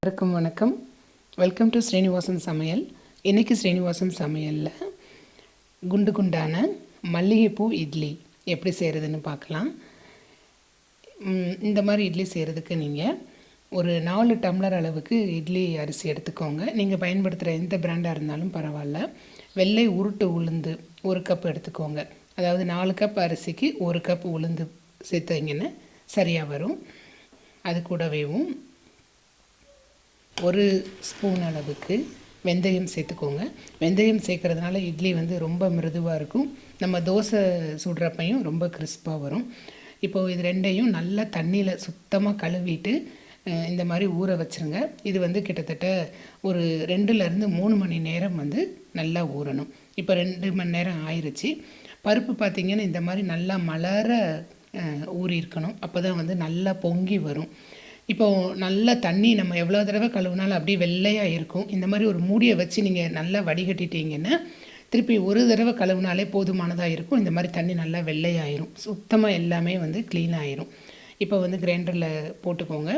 வணக்கம். Welcome to Srinivasam சமையல். இன்றைக்கி ஸ்ரீனிவாசம் சமையலில் குண்டு குண்டான மல்லிகைப்பூ இட்லி எப்படி செய்கிறதுன்னு பார்க்கலாம். இந்த மாதிரி இட்லி செய்கிறதுக்கு நீங்கள் ஒரு 4 டம்ளர் அளவுக்கு இட்லி அரிசி எடுத்துக்கோங்க. நீங்கள் பயன்படுத்துகிற எந்த பிராண்டாக இருந்தாலும் பரவாயில்ல. வெள்ளை உருட்டு உளுந்து 1 கப் எடுத்துக்கோங்க. அதாவது 4 கப் அரிசிக்கு 1 கப் உளுந்து சேர்த்தீங்கன்னு சரியாக வரும். அது கூடவேவும் 1 ஸ்பூன் அளவுக்கு வெந்தயம் சேர்த்துக்கோங்க. வெந்தயம் சேர்க்குறதுனால இட்லி ரொம்ப மிருதுவாக இருக்கும். நம்ம தோசை சுடுறப்பையும் ரொம்ப கிறிஸ்பாக வரும். இப்போது இது ரெண்டையும் நல்லா தண்ணியில் சுத்தமாக கழுவிட்டு இந்த மாதிரி ஊற வச்சுருங்க. இது கிட்டத்தட்ட ஒரு 2லேருந்து 3 மணி நேரம் நல்லா ஊறணும். இப்போ 2 மணி நேரம் ஆயிடுச்சு. பருப்பு பார்த்திங்கன்னா இந்த மாதிரி நல்லா மலர ஊறி இருக்கணும். அப்போ தான் நல்லா பொங்கி வரும். இப்போது நல்லா தண்ணி நம்ம எவ்வளோ தடவை கழுவுனாலும் அப்படியே வெள்ளையாக இருக்கும். இந்த மாதிரி ஒரு மூடியை வச்சு நீங்கள் நல்லா வடிகட்டிட்டீங்கன்னா திருப்பி ஒரு தடவை கழுவுனாலே போதுமானதாக இருக்கும். இந்த மாதிரி தண்ணி நல்லா வெள்ளையாயிரும். சுத்தமாக எல்லாமே க்ளீன் ஆயிரும். இப்போ கிரைண்டரில் போட்டுக்கோங்க.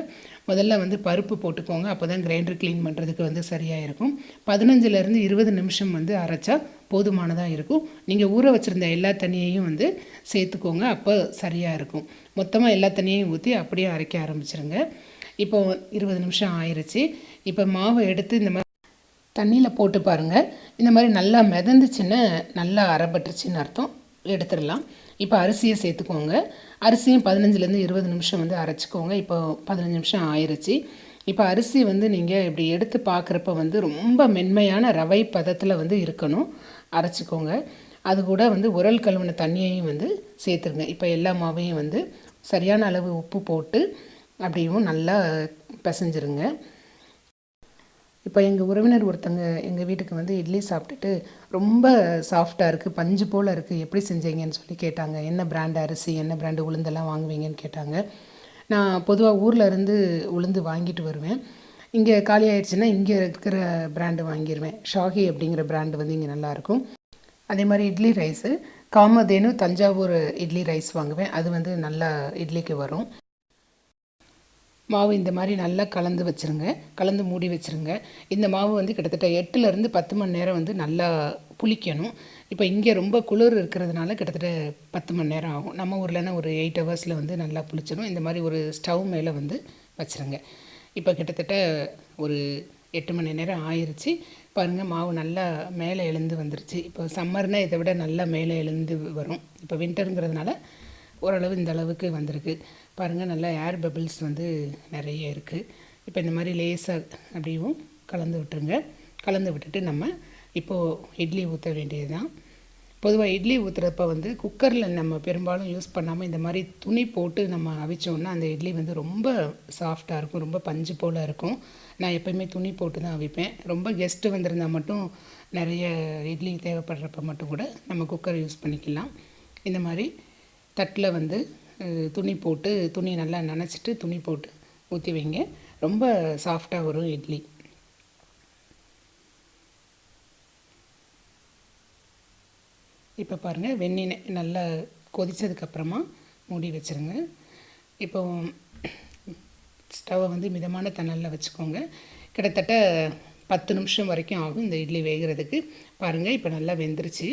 முதல்ல பருப்பு போட்டுக்கோங்க. அப்போ தான் கிரைண்டர் க்ளீன் பண்ணுறதுக்கு சரியாக இருக்கும். 15லேருந்து 20 நிமிஷம் அரைச்சா போதுமானதாக இருக்கும். நீங்கள் ஊற வச்சுருந்த எல்லா தண்ணியையும் சேர்த்துக்கோங்க. அப்போ சரியாக இருக்கும். மொத்தமாக எல்லா தண்ணியையும் ஊற்றி அப்படியே அரைக்க ஆரம்பிச்சிருங்க. இப்போது 20 நிமிஷம் ஆயிடுச்சு. இப்போ மாவை எடுத்து இந்த மாதிரி தண்ணியில் போட்டு பாருங்கள். இந்த மாதிரி நல்லா மிதந்துச்சுன்னு நல்லா அரைப்பட்டுருச்சின்னு அர்த்தம். எடுத்துடலாம். இப்போ அரிசியை சேர்த்துக்கோங்க. அரிசியும் 15லேருந்து 20 நிமிஷம் அரைச்சிக்கோங்க. இப்போ 15 நிமிஷம் ஆயிடுச்சு. இப்போ அரிசி நீங்கள் இப்படி எடுத்து பார்க்குறப்ப ரொம்ப மென்மையான ரவை பதத்தில் இருக்கணும். அரைச்சிக்கோங்க. அது கூட உரல் கழுவின தண்ணியையும் சேர்த்துருங்க. இப்போ எல்லா மாவையும் சரியான அளவு உப்பு போட்டு அப்படியும் நல்லா பிசைஞ்சிருங்க. இப்போ எங்கள் உறவினர் ஒருத்தங்க எங்கள் வீட்டுக்கு இட்லி சாப்பிட்டுட்டு ரொம்ப சாஃப்டாக இருக்குது, பஞ்சு போல் இருக்குது, எப்படி செஞ்சீங்கன்னு சொல்லி கேட்டாங்க. என்ன பிராண்ட் அரிசி, என்ன பிராண்டு உளுந்தெல்லாம் வாங்குவீங்கன்னு கேட்டாங்க. நான் பொதுவாக ஊரில் இருந்து உளுந்து வாங்கிட்டு வருவேன். இங்கே காலி ஆயிடுச்சுன்னா இங்கே இருக்கிற பிராண்டு வாங்கிடுவேன். ஷாஹி அப்படிங்கிற பிராண்டு இங்கே நல்லாயிருக்கும். அதே மாதிரி இட்லி ரைஸு காமதேனு தஞ்சாவூர் இட்லி ரைஸ் வாங்குவேன். அது நல்லா இட்லிக்கு வரும். மாவு இந்த மாதிரி நல்லா கலந்து வச்சுருங்க. கலந்து மூடி வச்சுருங்க. இந்த மாவு கிட்டத்தட்ட 8லேருந்து 10 மணி நேரம் நல்லா புளிக்கணும். இப்போ இங்கே ரொம்ப குளிர் இருக்கிறதுனால கிட்டத்தட்ட 10 மணி நேரம் ஆகும். நம்ம ஊர்லனா ஒரு 8 ஹவர்ஸில் நல்லா புளிச்சிடும். இந்த மாதிரி ஒரு ஸ்டவ் மேலே வச்சுருங்க. இப்போ கிட்டத்தட்ட ஒரு 8 மணி நேரம் ஆயிடுச்சு. பாருங்கள், மாவு நல்லா மேலே எழுந்து வந்துருச்சு. இப்போ சம்மர்னால் இதை விட நல்லா மேலே எழுந்து வரும். இப்போ வின்டருங்கிறதுனால ஓரளவு இந்த அளவுக்கு வந்திருக்கு. பாருங்கள், நல்லா ஏர் பபிள்ஸ் நிறைய இருக்குது. இப்போ இந்த மாதிரி லேசாக அப்படியும் கலந்து விட்டுருங்க. கலந்து விட்டுட்டு நம்ம இப்போது இட்லி ஊற்ற வேண்டியது தான். பொதுவாக இட்லி ஊற்றுறப்ப குக்கரில் நம்ம பெரும்பாலும் யூஸ் பண்ணாமல் இந்த மாதிரி துணி போட்டு நம்ம அவிச்சோன்னா அந்த இட்லி ரொம்ப சாஃப்டாக இருக்கும், ரொம்ப பஞ்சு போல் இருக்கும். நான் எப்போயுமே துணி போட்டு தான் அவிப்பேன். ரொம்ப கெஸ்ட்டு வந்திருந்தால் மட்டும் நிறைய இட்லி தேவைப்படுறப்ப மட்டும் கூட நம்ம குக்கர் யூஸ் பண்ணிக்கலாம். இந்த மாதிரி தட்டில் துணி போட்டு, துணி நல்லா நனைச்சிட்டு துணி போட்டு ஊற்றி வைங்க. ரொம்ப சாஃப்டாக வரும் இட்லி. இப்போ பாருங்கள், வெந்நீர் நல்லா கொதித்ததுக்கப்புறமா மூடி வச்சுருங்க. இப்போ ஸ்டவ்வை மிதமான தணலில் வச்சுக்கோங்க. கிட்டத்தட்ட 10 நிமிஷம் வரைக்கும் ஆகும் இந்த இட்லி வேகிறதுக்கு. பாருங்கள், இப்போ நல்லா வெந்துருச்சு.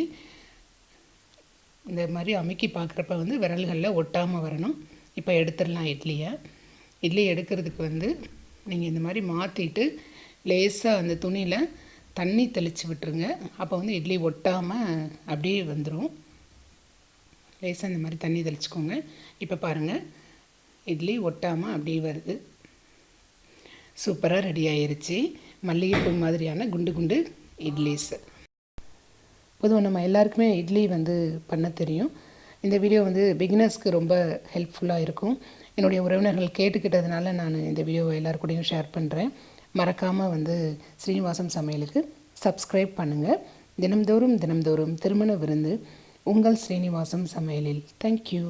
இந்த மாதிரி அமுக்கி பார்க்குறப்ப விரல்களில் ஒட்டாமல் வரணும். இப்போ எடுத்துடலாம் இட்லியை. இட்லி எடுக்கிறதுக்கு நீங்கள் இந்த மாதிரி மாற்றிட்டு லேசாக அந்த துணியில் தண்ணி தெளித்து விட்டுருங்க. அப்போ இட்லி ஒட்டாமல் அப்படியே வந்துடும். லேசாக இந்த மாதிரி தண்ணி தெளிச்சுக்கோங்க. இப்போ பாருங்கள், இட்லி ஒட்டாமல் அப்படியே வருது. சூப்பராக ரெடி ஆயிருச்சு மல்லிகைப்பூ மாதிரியான குண்டு குண்டு இட்லிஸ். பொதுவாக நம்ம எல்லாருக்குமே இட்லி பண்ண தெரியும். இந்த வீடியோ பிகினர்ஸ்க்கு ரொம்ப ஹெல்ப்ஃபுல்லாக இருக்கும். என்னுடைய உறவினர்கள் கேட்டுக்கிட்டதுனால நான் இந்த வீடியோவை எல்லாருக்கூடையும் ஷேர் பண்ணுறேன். மறக்காமல் ஸ்ரீனிவாசம் சமையலுக்கு சப்ஸ்கிரைப் பண்ணுங்கள். தினம்தோறும் திருமண விருந்து உங்கள் ஸ்ரீனிவாசம் சமையலில். தேங்க்யூ.